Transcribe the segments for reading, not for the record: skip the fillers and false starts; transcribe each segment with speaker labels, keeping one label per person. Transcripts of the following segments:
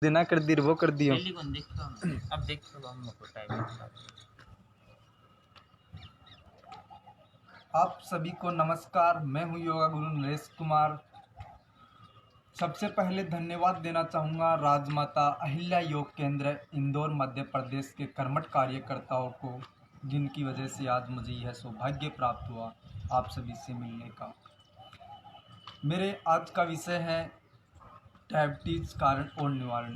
Speaker 1: देना कर दी वो कर दियो।
Speaker 2: डेली कौन देखता हूँ अब देखो हम को टाइम।
Speaker 3: आप सभी को नमस्कार। मैं हूं योगा गुरु नरेश कुमार। सबसे पहले धन्यवाद देना चाहूँगा राजमाता अहिल्या योग केंद्र इंदौर मध्य प्रदेश के कर्मठ कार्यकर्ताओं को, जिनकी वजह से आज मुझे यह सौभाग्य प्राप्त हुआ आप सभी से मिलने का। मेरे आज का विषय है डायबिटीज़ कारण और निवारण।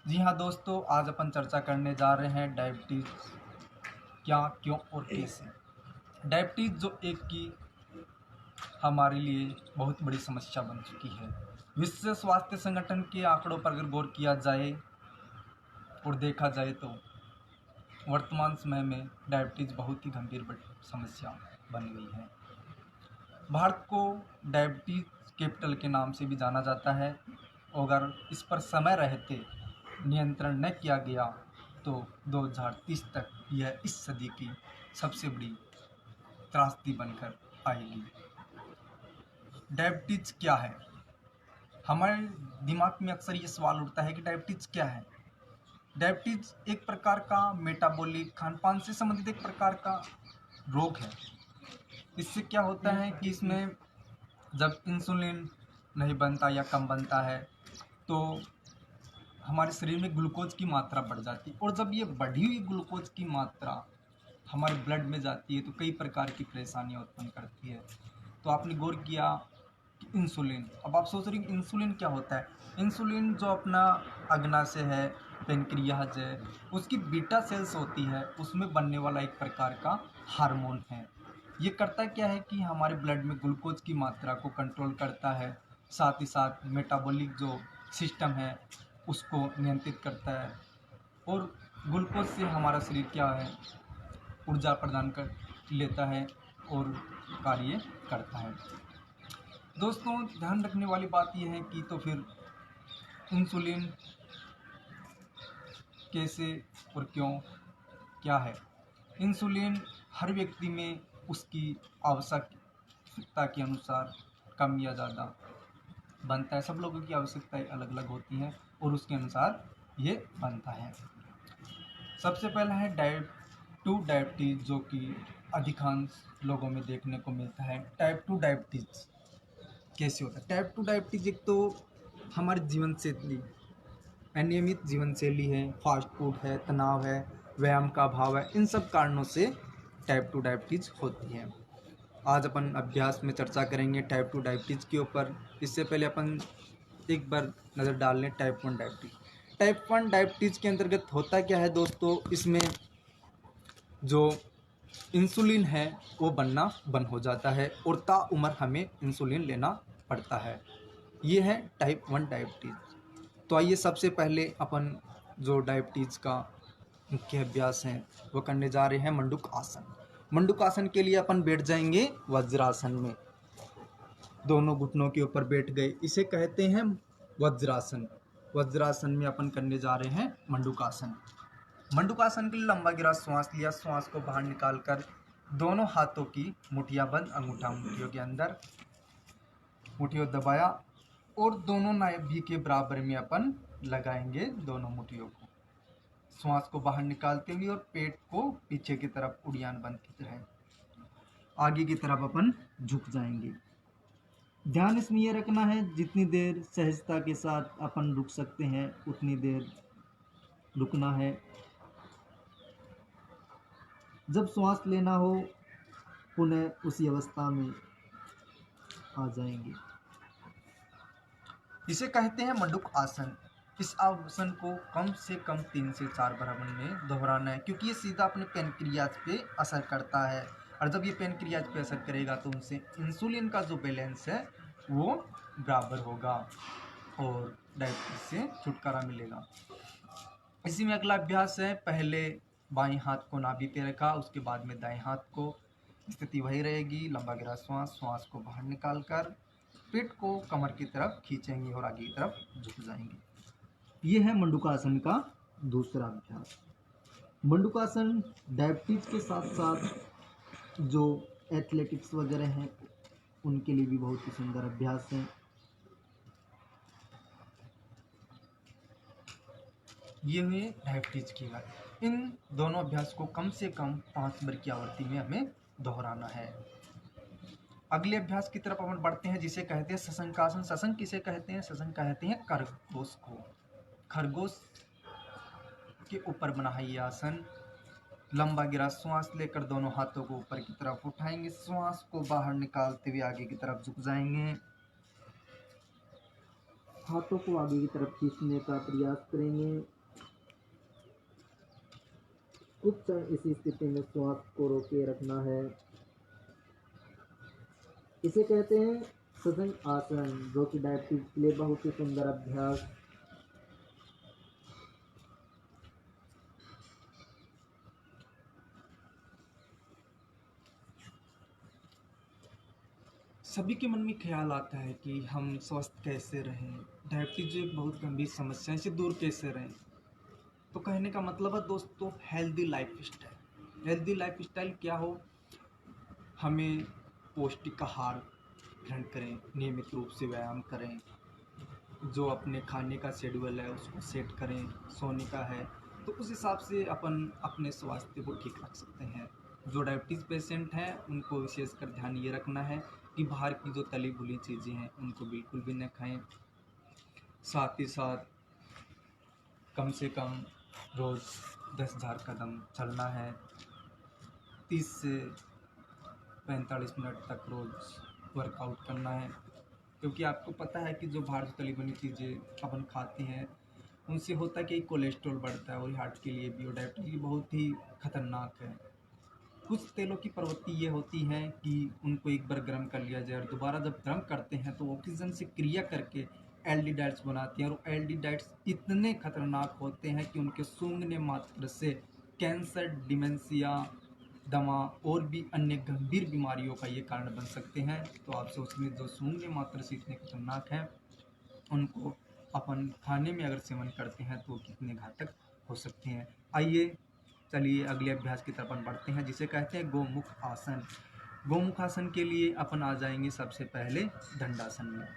Speaker 3: जी हाँ दोस्तों, आज अपन चर्चा करने जा रहे हैं डायबिटीज़ क्या, क्यों और कैसे। डायबिटीज़ जो एक की हमारे लिए बहुत बड़ी समस्या बन चुकी है। विश्व स्वास्थ्य संगठन के आंकड़ों पर अगर गौर किया जाए और देखा जाए तो वर्तमान समय में डायबिटीज़ बहुत ही गंभीर समस्या बन गई है। भारत को डायबिटीज़ कैपिटल के नाम से भी जाना जाता है। अगर इस पर समय रहते नियंत्रण न किया गया तो 2030 तक यह इस सदी की सबसे बड़ी त्रासदी बनकर आएगी। डायबिटीज़ क्या है? हमारे दिमाग में अक्सर ये सवाल उठता है कि डायबिटीज़ क्या है। डायबिटीज़ एक प्रकार का मेटाबॉलिक खान-पान से संबंधित एक प्रकार का रोग है। इससे क्या होता है कि इसमें जब इंसुलिन नहीं बनता या कम बनता है तो हमारे शरीर में ग्लूकोज की मात्रा बढ़ जाती है, और जब ये बढ़ी हुई ग्लूकोज की मात्रा हमारे ब्लड में जाती है तो कई प्रकार की परेशानियां उत्पन्न करती है। तो आपने गौर किया कि इंसुलिन, अब आप सोच रहे हैं इंसुलिन क्या होता है। इंसुलिन जो अपना अग्नाशय है, पेनक्रियाज है, उसकी बीटा सेल्स होती है, उसमें बनने वाला एक प्रकार का हार्मोन है। ये करता क्या है कि हमारे ब्लड में ग्लूकोज की मात्रा को कंट्रोल करता है, साथ ही साथ मेटाबॉलिक जो सिस्टम है उसको नियंत्रित करता है, और ग्लूकोज से हमारा शरीर क्या है, ऊर्जा प्रदान कर लेता है और कार्य करता है। दोस्तों, ध्यान रखने वाली बात यह है कि तो फिर इंसुलिन कैसे और क्यों, क्या है। इंसुलिन हर व्यक्ति में उसकी आवश्यकता के अनुसार कम या ज़्यादा बनता है। सब लोगों की आवश्यकताएं अलग अलग होती हैं और उसके अनुसार ये बनता है। सबसे पहला है डायबिटीज़, जो कि अधिकांश लोगों में देखने को मिलता है। टाइप 2 डायबिटीज़ कैसे होता है? टाइप 2 डायबिटीज़ एक तो हमारी जीवन शैली, अनियमित जीवन शैली है, फास्ट फूड है, तनाव है, व्यायाम का अभाव है, इन सब कारणों से टाइप 2 डायबिटीज़ होती है। आज अपन अभ्यास में चर्चा करेंगे टाइप 2 डायबिटीज़ के ऊपर। इससे पहले अपन एक बार नज़र डाल लें टाइप 1 डायबिटीज़। टाइप 1 डायबिटीज़ के अंतर्गत होता क्या है दोस्तों, इसमें जो इंसुलिन है वो बनना बंद हो जाता है और ताउम्र हमें इंसुलिन लेना पड़ता है। ये है टाइप 1 डायबिटीज़। तो आइए सबसे पहले अपन जो डायबिटीज़ का मुख्य अभ्यास है वो करने जा रहे हैं मंडूक आसन। मंडूक आसन के लिए अपन बैठ जाएंगे वज्रासन में, दोनों घुटनों के ऊपर बैठ गए, इसे कहते हैं वज्रासन। वज्रासन में अपन करने जा रहे हैं मंडूकासन। मंडूकासन के लिए लंबा गिरा श्वास लिया, श्वास को बाहर निकालकर दोनों हाथों की मुठ्ठियां बंद, अंगूठा मुट्ठियों के अंदर, मुट्ठियों दबाया और दोनों नाभि के बराबर में अपन लगाएंगे दोनों मुट्ठियों को, श्वास को बाहर निकालते हुए, और पेट को पीछे की तरफ उड़ियान बंद की तरह आगे की तरफ अपन झुक जाएंगे। ध्यान इसमें यह रखना है जितनी देर सहजता के साथ अपन रुक सकते हैं उतनी देर रुकना है। जब श्वास लेना हो पुनः उसी अवस्था में आ जाएंगे। इसे कहते हैं मंडूक आसन। इस आसन को कम से कम 3 से 4 बार में दोहराना है, क्योंकि ये सीधा अपने पेनक्रियाज पे असर करता है, और जब ये पेनक्रियाज पे असर करेगा तो उनसे इंसुलिन का जो बैलेंस है वो बराबर होगा और डायबिटीज से छुटकारा मिलेगा। इसी में अगला अभ्यास है, पहले बाएं हाथ को नाभि पे रखा, उसके बाद में दाएं हाथ को, स्थिति वही रहेगी, लंबा गिरा श्वास, श्वास को बाहर निकालकर पेट को कमर की तरफ खींचेंगे और आगे की तरफ झुक जाएंगे। ये है मंडूकासन का दूसरा अभ्यास। मंडूकासन डायबिटीज के साथ साथ जो एथलेटिक्स वगैरह हैं उनके लिए भी बहुत ही सुंदर अभ्यास है। ये हुए डायबिटीज की बात। इन दोनों अभ्यास को कम से कम 5 बार की आवृत्ति में हमें दोहराना है। अगले अभ्यास की तरफ अपन बढ़ते हैं, जिसे कहते हैं सशंकासन। सशंक किसे कहते हैं? सशंक कहते हैं खरगोश को। खरगोश के ऊपर बना है ये आसन। लंबा गिरा श्वास लेकर दोनों हाथों को ऊपर की तरफ उठाएंगे, श्वास को बाहर निकालते हुए आगे की तरफ झुक जाएंगे, हाथों को आगे की तरफ खींचने का प्रयास करेंगे। कुछ क्षण इसी स्थिति में श्वास को रोके रखना है। इसे कहते हैं सशंक आसन, जो कि डायबिटीज के लिए बहुत ही सुंदर अभ्यास। सभी के मन में ख्याल आता है कि हम स्वस्थ कैसे रहें, डायबिटीज एक बहुत गंभीर समस्या है, इसे दूर कैसे रहें। तो कहने का मतलब है दोस्तों, healthy life style. Healthy life style क्या हो? हमें पौष्टिक आहार ग्रहण करें, नियमित रूप से व्यायाम करें, जो अपने खाने का शेड्यूल है उसको सेट करें, सोने का है तो उस हिसाब से अपन अपने स्वास्थ्य को ठीक रख सकते हैं। जो डायबिटीज़ पेशेंट हैं उनको विशेषकर ध्यान ये रखना है कि बाहर की जो तली भुनी चीज़ें हैं उनको बिल्कुल भी न खाएं। साथ ही साथ कम से कम रोज़ 10,000 कदम चलना है, 30 से 45 मिनट तक रोज़ वर्कआउट करना है। क्योंकि आपको पता है कि जो बाहर से तली बनी चीज़ें अपन खाते हैं उनसे होता है कि कोलेस्ट्रॉल बढ़ता है और हार्ट के लिए भी और डायबिटीज भी बहुत ही खतरनाक है। कुछ तेलों की प्रवृत्ति ये होती है कि उनको एक बार गर्म कर लिया जाए और दोबारा जब गर्म करते हैं तो ऑक्सीजन से क्रिया करके एल्डिहाइड्स बनाते हैं, और एल्डिहाइड्स इतने खतरनाक होते हैं कि उनके सूंघने मात्र से कैंसर, डिमेंशिया, दमा और भी अन्य गंभीर बीमारियों का ये कारण बन सकते हैं। तो आप सोचें, जो सूंघने मात्र से इतने खतरनाक हैं उनको अपन खाने में अगर सेवन करते हैं तो कितने घातक हो सकते हैं। आइए चलिए अगले अभ्यास की तरफ अपन बढ़ते हैं, जिसे कहते हैं गोमुख आसन। गोमुख आसन के लिए अपन आ जाएंगे सबसे पहले दंडासन में।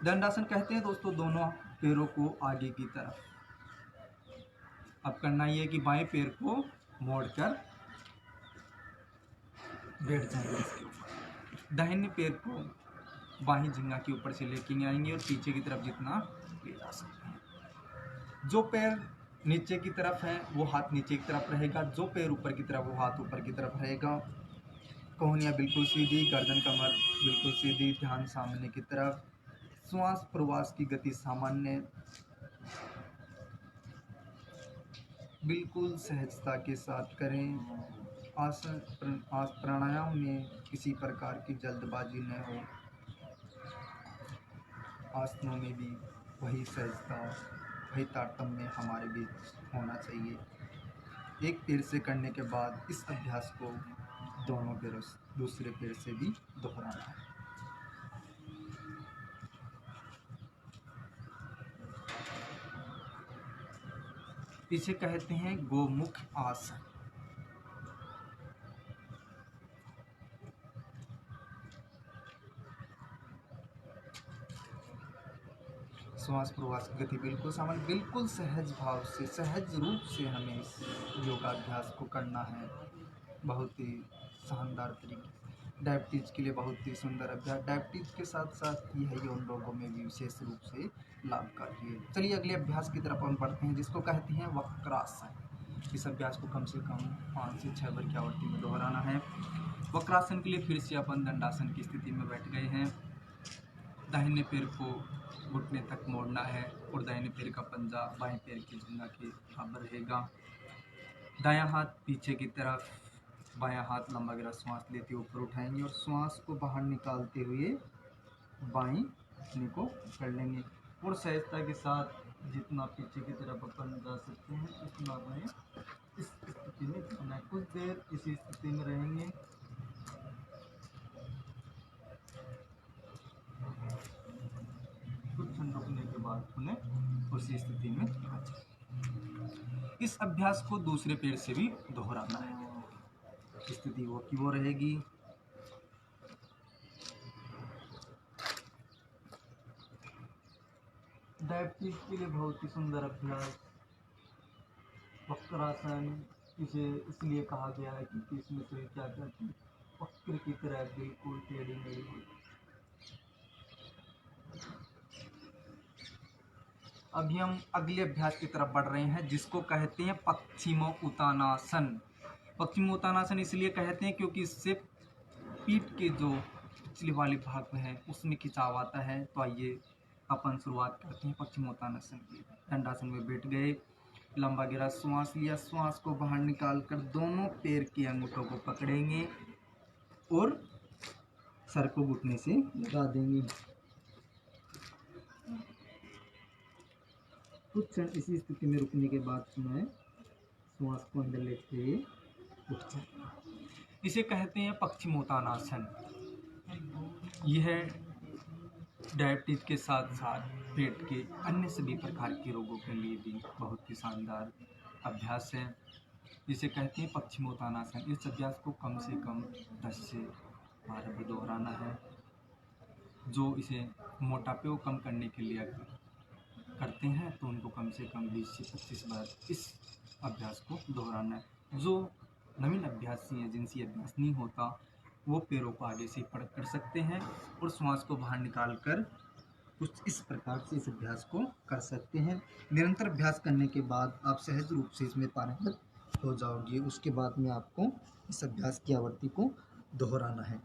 Speaker 3: दंडासन कहते हैं दोस्तों दोनों पैरों को आगे की तरफ। अब करना ये है कि बाएं पैर को मोड़कर बैठ जाएंगे इसके ऊपर, दाहिने पैर को बाहीं झिंगा के ऊपर से लेके आएंगे और पीछे की तरफ जितना ले जा सकते हैं। जो पैर नीचे की तरफ है वो हाथ नीचे की तरफ रहेगा, जो पैर ऊपर की तरफ वो हाथ ऊपर की तरफ रहेगा। कोहनियाँ बिल्कुल सीधी, गर्दन कमर बिल्कुल सीधी, ध्यान सामने की तरफ। श्वास प्रवास की गति सामान्य, बिल्कुल सहजता के साथ करें। प्राणायाम में किसी प्रकार की जल्दबाजी न हो। आसनों में भी वही सहजता, वही तारतम्य हमारे बीच होना चाहिए। एक पैर से करने के बाद इस अभ्यास को दोनों पैरों दूसरे पैर से भी दोहराना है। इसे कहते हैं गोमुख आसन। श्वास प्रवास की गति बिल्कुल सामान्य, बिल्कुल सहज भाव से, सहज रूप से हमें इस योगाभ्यास को करना है, बहुत ही शानदार तरीके से। डायबिटीज के लिए बहुत ही सुंदर अभ्यास, डायबिटीज के साथ साथ ये है ये उन लोगों में भी विशेष रूप से लाभकारी है। चलिए अगले अभ्यास की तरफ हम बढ़ते हैं, जिसको कहते हैं वक्रासन। इस अभ्यास को कम से कम 5 से 6 बार की आवृत्ति में दोहराना है। वक्रासन के लिए फिर से अपन दंडासन की स्थिति में बैठ गए हैं। दाहिने पैर को घुटने तक मोड़ना है और दाहिने पैर का पंजा बाएं पैर की झुंगा के बराबर रहेगा। दायां हाथ पीछे की तरफ, बायां हाथ लंबा गिरा श्वास लेते हुए ऊपर उठाएंगे और श्वास को बाहर निकालते हुए बाएं घुटने को पकड़ लेंगे और सहजता के साथ जितना पीछे की तरफ अपन जा सकते हैं उतना बाएं इस स्थिति में जाना है। कुछ देर इसी स्थिति में रहेंगे। कुछ क्षण रुकने के बाद उन्हें उसी स्थिति में आ जाए। इस अभ्यास को दूसरे पैर से भी दोहराना है। स्थिति वो की वो रहेगी। डायबिटीज के लिए बहुत ही सुंदर अभ्यास, वक्रासन इसे इसलिए कहा गया है क्योंकि इसमें से क्या क्या चीज वक्र की तरह बिल्कुल टेढ़ी मेढ़ी हुई। अभी हम अगले अभ्यास की तरफ बढ़ रहे हैं जिसको कहते हैं पश्चिमोत्तानासन। पश्चिमोत्तानासन इसलिए कहते हैं क्योंकि इससे पीठ के जो पिछले वाले भाग में है उसमें खिंचाव आता है। तो आइए अपन शुरुआत करते हैं पश्चिमोत्तानासन की। दंडासन में बैठ गए, लंबा गहरा श्वास लिया, श्वास को बाहर निकालकर दोनों पैर के अंगूठों को पकड़ेंगे और सर को घुटने से लगा देंगे। कुछ क्षण इसी स्थिति में रुकने के बाद मैं श्वास को अंदर लेते हुए उठ जाएगा। इसे कहते हैं पश्चिमोत्तानासन। यह डायबिटीज के साथ साथ पेट के अन्य सभी प्रकार के रोगों के लिए भी बहुत ही शानदार अभ्यास है। इसे कहते हैं पश्चिमोत्तानासन। इस अभ्यास को कम से कम 10 से 12 बार दोहराना है। जो इसे मोटापे को कम करने के लिए करते हैं तो उनको कम से कम 20 से 25 बार इस अभ्यास को दोहराना है। जो नवीन अभ्यासी हैं जिनसे अभ्यास नहीं होता वो पैरों को आगे से पकड़ कर सकते हैं और श्वास को बाहर निकाल कर कुछ इस प्रकार से इस अभ्यास को कर सकते हैं। निरंतर अभ्यास करने के बाद आप सहज रूप से इसमें पारंगत हो जाओगे। उसके बाद में आपको इस अभ्यास की आवृत्ति को दोहराना है।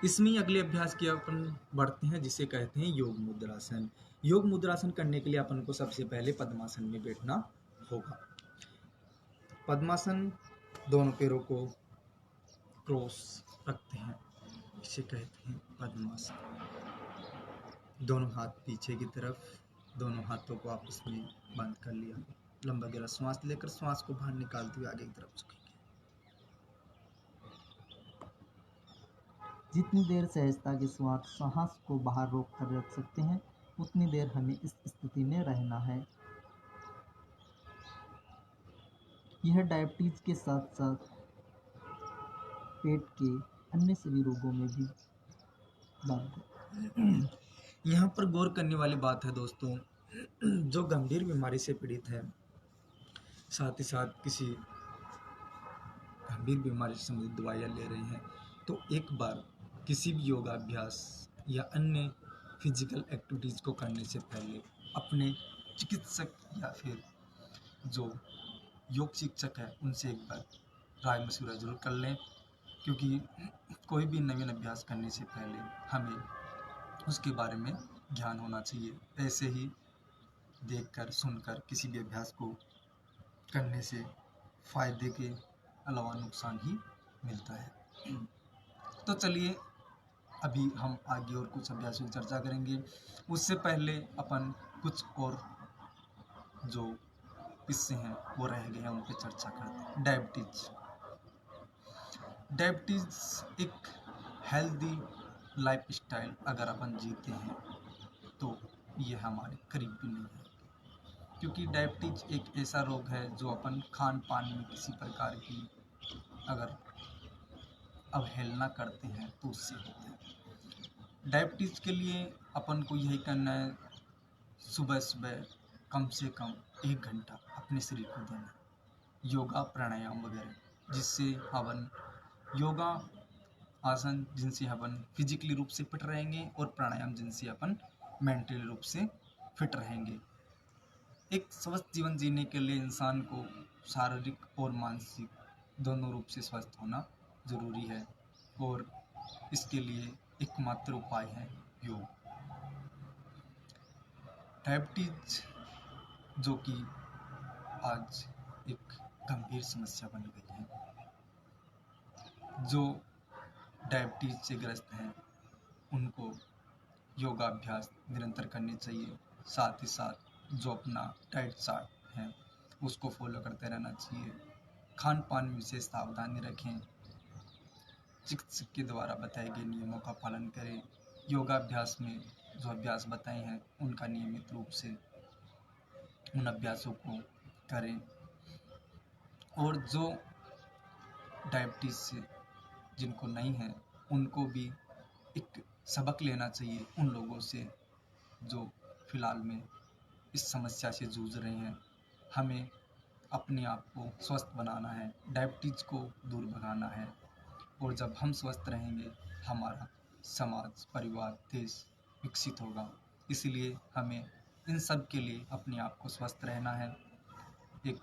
Speaker 3: इसमें अगले अभ्यास की अपन बढ़ते हैं जिसे कहते हैं योग मुद्रासन। योग मुद्रासन करने के लिए अपन को सबसे पहले पद्मासन में बैठना होगा। पद्मासन दोनों पैरों को क्रॉस रखते हैं, इसे कहते हैं पद्मासन। दोनों हाथ पीछे की तरफ, दोनों हाथों को आपस में बंद कर लिया। लंबा गहरा श्वास लेकर श्वास को बाहर निकालते हुए आगे की तरफ झुकेंगे। जितनी देर सहजता के साथ सांस को बाहर रोक कर रख सकते हैं उतनी देर हमें इस स्थिति में रहना है। यह डायबिटीज के साथ साथ पेट के अन्य सभी रोगों में भी लाभदायक। यहाँ पर गौर करने वाली बात है दोस्तों, जो गंभीर बीमारी से पीड़ित है, साथ ही साथ किसी गंभीर बीमारी से संबंधित दवाइयाँ ले रहे हैं, तो एक बार किसी भी योगाभ्यास या अन्य फिजिकल एक्टिविटीज़ को करने से पहले अपने चिकित्सक या फिर जो योग शिक्षक है उनसे एक बार राय मशवरा जरूर कर लें, क्योंकि कोई भी नवीन अभ्यास करने से पहले हमें उसके बारे में ज्ञान होना चाहिए। ऐसे ही देखकर सुनकर किसी भी अभ्यास को करने से फायदे के अलावा नुकसान ही मिलता है। तो चलिए अभी हम आगे और कुछ अभ्यासों की चर्चा करेंगे। उससे पहले अपन कुछ और जो हिस्से हैं वो रह गए हैं उन पर चर्चा करते हैं। डायबिटीज़ एक हेल्दी लाइफस्टाइल अगर अपन जीते हैं तो ये हमारे करीब भी नहीं है, क्योंकि डायबिटीज एक ऐसा रोग है जो अपन खान पान में किसी प्रकार की अगर अवहेलना करते हैं तो उससे होता है। डायबिटीज के लिए अपन को यही करना है, सुबह सुबह कम से कम 1 घंटा अपने शरीर को देना, योगा प्राणायाम वगैरह, जिससे अपन योगा आसन जिनसे अपन फिजिकली रूप से फिट रहेंगे और प्राणायाम जिनसे अपन मेंटली रूप से फिट रहेंगे। एक स्वस्थ जीवन जीने के लिए इंसान को शारीरिक और मानसिक दोनों रूप से स्वस्थ होना जरूरी है और इसके लिए एकमात्र उपाय है योग। डायबिटीज जो कि आज एक गंभीर समस्या बन गई है, जो डायबिटीज से ग्रस्त हैं उनको योगाभ्यास निरंतर करने चाहिए। साथ ही साथ जो अपना डाइट चार्ट है उसको फॉलो करते रहना चाहिए। खान पान में विशेष सावधानी रखें, चिकित्सक के द्वारा बताए गए नियमों का पालन करें। योगाभ्यास में जो अभ्यास बताए हैं उनका नियमित रूप से उन अभ्यासों को करें। और जो डायबिटीज से जिनको नहीं है उनको भी एक सबक लेना चाहिए उन लोगों से जो फिलहाल में इस समस्या से जूझ रहे हैं। हमें अपने आप को स्वस्थ बनाना है, डायबिटीज़ को दूर भगाना है। और जब हम स्वस्थ रहेंगे, हमारा समाज, परिवार, देश विकसित होगा। इसलिए हमें इन सब के लिए अपने आप को स्वस्थ रहना है, एक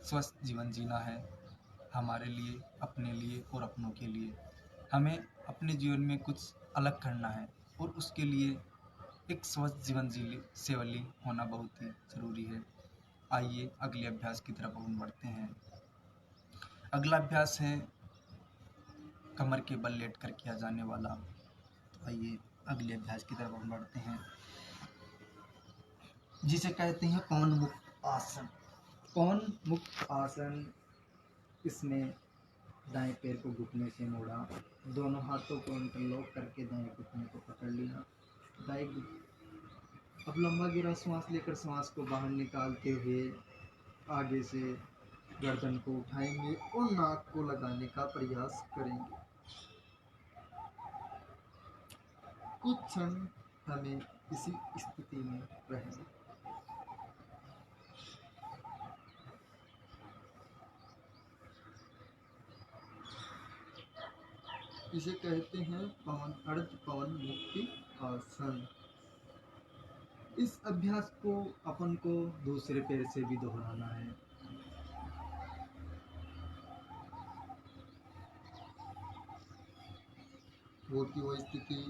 Speaker 3: स्वस्थ जीवन जीना है, हमारे लिए, अपने लिए और अपनों के लिए। हमें अपने जीवन में कुछ अलग करना है और उसके लिए एक स्वस्थ जीवन शैली होना बहुत ही ज़रूरी है। आइए अगले अभ्यास की तरफ हम बढ़ते हैं। अगला अभ्यास है कमर के बल लेटकर किया जाने वाला। तो आइए अगले अभ्यास की तरफ हम बढ़ते हैं, जिसे कहते हैं पवन मुक्त आसन। पवन मुक्त आसन, इसमें दाएं पैर को घुटने से मोड़ा, दोनों हाथों को इंटरलॉक करके दाएं घुटने को पकड़ लिया, अब लंबा गहरा श्वास लेकर श्वास को बाहर निकालते हुए आगे से गर्दन को उठाएंगे और नाक को लगाने का प्रयास करेंगे। कुछ क्षण हमें इसी स्थिति में रहेंगे। इसे कहते हैं पवन अर्ध पवन मुक्ति आसन। इस अभ्यास को अपन को दूसरे पैर से भी दोहराना है। वो की वो स्थिति,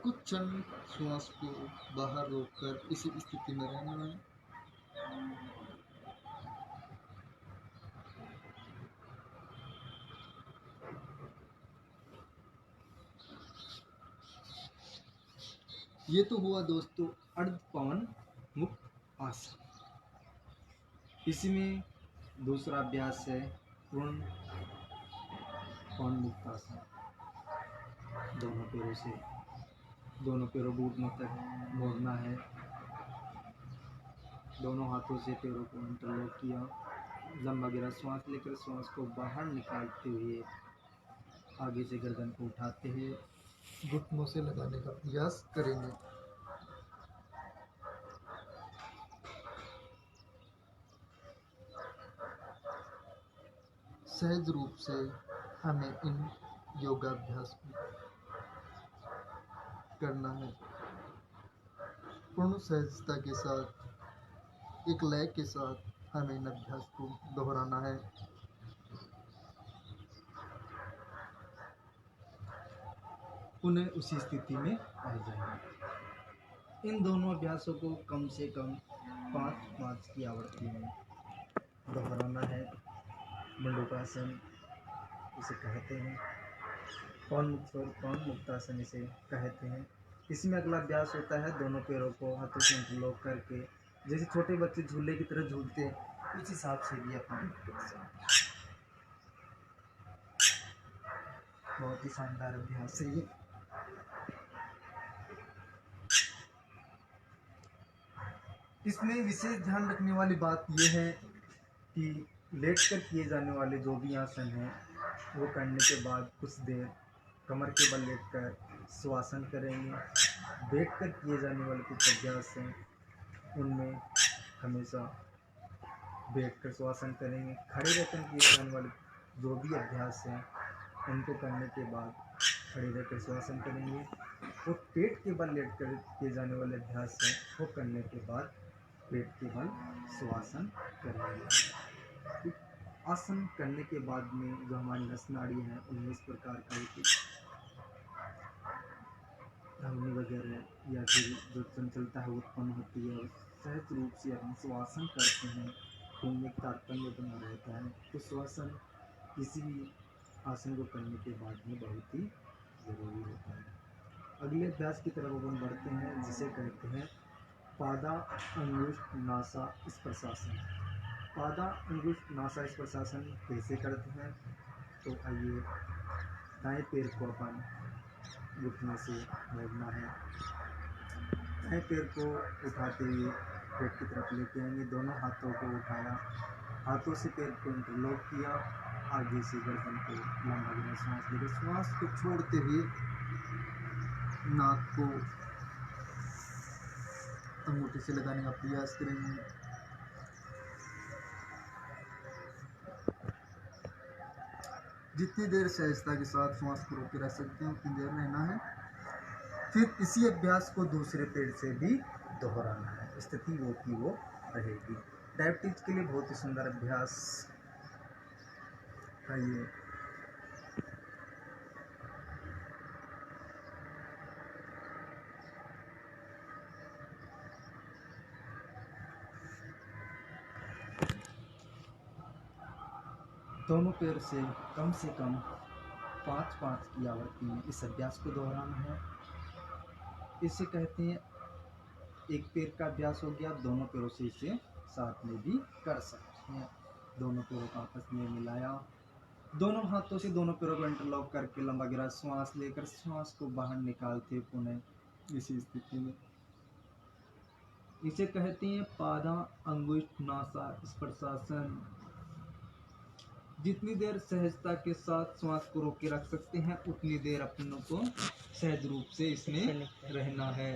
Speaker 3: कुछ क्षण श्वास को बाहर रोककर इसी स्थिति में रहना है। ये तो हुआ दोस्तों अर्ध पवन मुक्त आसन। इसमें दूसरा अभ्यास है पूर्ण पवन मुक्त आसन। दोनों पैरों घुटनों तक मोड़ना है, दोनों हाथों से पैरों को इंटरलॉक किया, लंबा गहरा श्वास लेकर श्वास को बाहर निकालते हुए आगे से गर्दन को उठाते हुए घुटनों से लगाने का प्रयास करेंगे। सहज रूप से हमें इन योगाभ्यास को करना है। पूर्ण सहजता के साथ, एक लय के साथ हमें इन अभ्यास को दोहराना है। पुनः उसी स्थिति में आ जाएंगे। इन दोनों अभ्यासों को कम से कम 5 की आवृत्ति में दोहराना है। मंडूकासन इसे कहते हैं, पवन मुक्तासन इसे कहते हैं। इसमें अगला अभ्यास होता है दोनों पैरों को हाथों से इंटरलॉक करके, जैसे छोटे बच्चे झूले की तरह झूलते हैं, उस हिसाब से भी अपन बहुत ही शानदार अभ्यास है ये। इसमें विशेष ध्यान रखने वाली बात यह है कि लेटकर किए जाने वाले जो भी आसन हैं वो करने के बाद कुछ देर कमर के बल लेटकर श्वासन करेंगे। बैठकर किए जाने वाले कुछ अभ्यास हैं उनमें हमेशा बैठकर श्वासन करेंगे। खड़े रहकर किए जाने वाले जो भी अभ्यास हैं उनको करने के बाद खड़े रहकर श्वासन करेंगे। और पेट के बल लेटकर किए जाने वाले अभ्यास हैं वो करने के बाद पेट के बल श्वासन करेंगे। आसन करने के बाद में जो हमारी नस नाड़ी हैं उनमें इस प्रकार का धमनी वगैरह या फिर जो चंचलता है उत्पन्न होती है, सहज रूप से हम श्वासन करते हैं, खून में तारतम्य बना रहता है। तो श्वासन किसी भी आसन को करने के बाद में बहुत ही ज़रूरी होता है। अगले अभ्यास की तरफ हम बढ़ते हैं, जिसे कहते हैं पादा अंगुष्ठ नासा स्पर्शासन। पादा अंगुष्ठ नासा स्पर्शासन कैसे करते हैं? तो आइए, दाएं पैर को अपन घुटने से मोड़ना है, दाएं पैर को उठाते हुए पेट की तरफ लेके आएंगे, दोनों हाथों को उठाया, हाथों से पैर को इंटरलॉक किया, आगे से गर्दन को लंबा गहरा सांस लेकर श्वास को छोड़ते हुए नाक को अंगूठे से लगाने का प्रयास करेंगे।
Speaker 1: जितनी देर सहजता के साथ श्वास को रोके रख सकते हैं उतनी देर रहना है। फिर इसी अभ्यास को दूसरे पेड़ से भी दोहराना है, स्थिति वो की वो रहेगी। डायबिटीज के लिए बहुत ही सुंदर अभ्यास है ये। दोनों पैर से कम 5-5 की आवृत्ति में इस अभ्यास को दोहराना है। इसे कहते हैं एक पैर का अभ्यास हो गया, दोनों पैरों से इसे साथ में भी कर सकते हैं। दोनों पैरों को आपस में मिलाया, दोनों हाथों से दोनों पैरों को इंटरलॉक करके लंबा गहरा श्वास लेकर श्वास को बाहर निकालते पुनः इसी स्थिति में। इसे कहते हैं पादा अंगुष्ठ नासा स्पर्शासन। जितनी देर सहजता के साथ श्वास को रोके रख सकते हैं उतनी देर अपनों को सहज रूप से इसमें रहना है।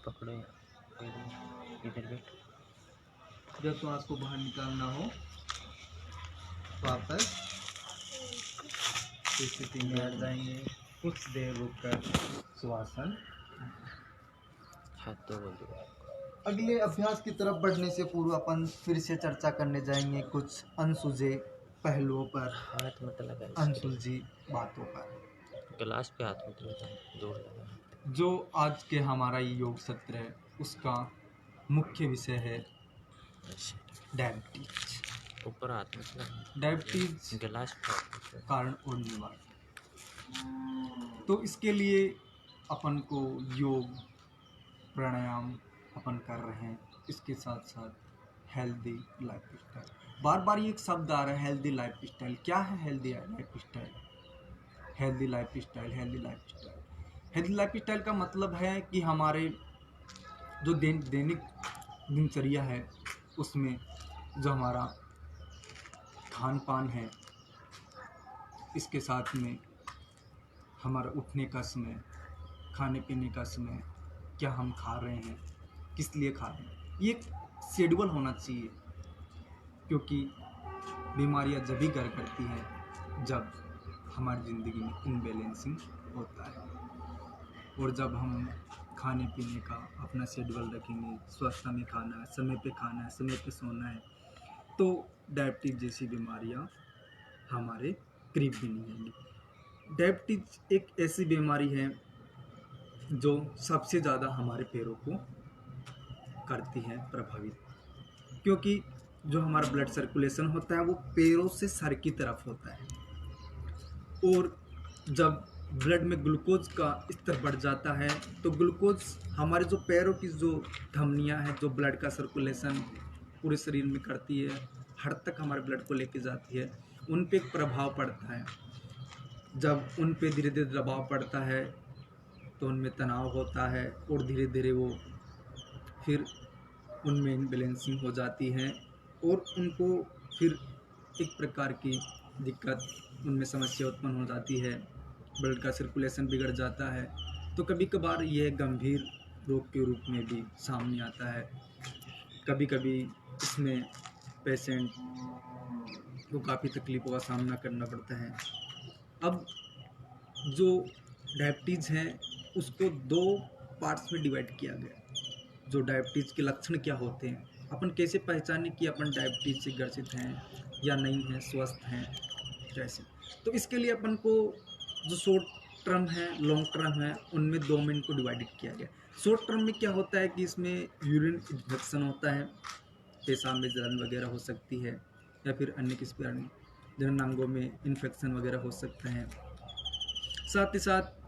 Speaker 2: पकड़ो इधर बैठ।
Speaker 3: जब श्वास को बाहर निकालना हो वापस स्थिति में आ जाएंगे। कुछ देर रुककर श्वासन।
Speaker 2: हाथ तो बोल दो।
Speaker 3: अगले अभ्यास की तरफ बढ़ने से पूर्व अपन फिर से चर्चा करने जाएंगे कुछ अनसुलझे पहलुओं पर,
Speaker 2: हाथ मत लगा,
Speaker 3: अनसुलझी बातों पर।
Speaker 2: गिलास पे हाथ मत लगा, जोर लगा।
Speaker 3: जो आज के हमारा ये योग सत्र है उसका मुख्य विषय है डायबिटीज।
Speaker 2: ऊपर हाथ मत लगा,
Speaker 3: डायबिटीज
Speaker 2: गिलास पे हाथ मत लगा।
Speaker 3: कारण और निवारण। तो इसके लिए अपन को योग प्राणायाम अपन कर रहे हैं, इसके साथ साथ हेल्दी लाइफ स्टाइल। बार बार ये एक शब्द आ रहा है हेल्दी लाइफ स्टाइल। क्या है healthy life style? Healthy life style, healthy life style, healthy life style का मतलब है कि हमारे जो दैनिक दिनचर्या है उसमें जो हमारा खान पान है, इसके साथ में हमारा उठने का समय, खाने पीने का समय, क्या हम खा रहे हैं, किस लिए खा रहे हैं, ये एक शेड्यूल होना चाहिए। क्योंकि बीमारियां जब भी घर करती हैं जब हमारी ज़िंदगी में इनबैलेंसिंग होता है। और जब हम खाने पीने का अपना शेड्यूल रखेंगे, स्वस्थ में खाना है, समय पे खाना है, समय पे सोना है, तो डायबिटीज़ जैसी बीमारियां हमारे करीब भी नहीं आएंगी। डायबिटीज़ एक ऐसी बीमारी है जो सबसे ज़्यादा हमारे पैरों को करती है प्रभावित, क्योंकि जो हमारा ब्लड सर्कुलेशन होता है वो पैरों से सर की तरफ होता है। और जब ब्लड में ग्लूकोज का स्तर बढ़ जाता है तो ग्लूकोज हमारे जो पैरों की जो धमनियां हैं, जो ब्लड का सर्कुलेशन पूरे शरीर में करती है, हर तक हमारे ब्लड को लेके जाती है, उन पे एक प्रभाव पड़ता है। जब उन पे धीरे धीरे दबाव पड़ता है तो उनमें तनाव होता है और धीरे धीरे वो फिर उनमें इनबैलेंसिंग हो जाती है और उनको फिर एक प्रकार की दिक्कत, उनमें समस्या उत्पन्न हो जाती है, ब्लड का सर्कुलेशन बिगड़ जाता है। तो कभी कभार यह गंभीर रोग के रूप में भी सामने आता है। कभी कभी इसमें पेशेंट को काफ़ी तकलीफ़ों का सामना करना पड़ता है। अब जो डायबिटीज़ है उसको 2 पार्ट्स में डिवाइड किया गया। जो डायबिटीज़ के लक्षण क्या होते हैं, अपन कैसे पहचानें कि अपन डायबिटीज़ से ग्रसित हैं या नहीं हैं, स्वस्थ हैं कैसे। तो इसके लिए अपन को जो शॉर्ट टर्म है, लॉन्ग टर्म है, उनमें 2 में इनको डिवाइडेड किया गया। शॉर्ट टर्म में क्या होता है कि इसमें यूरिन इन्फेक्शन होता है, पेशाब में जलन वगैरह हो सकती है या फिर अन्य किसी कारण जननांगों में इन्फेक्शन वगैरह हो सकते हैं। साथ ही साथ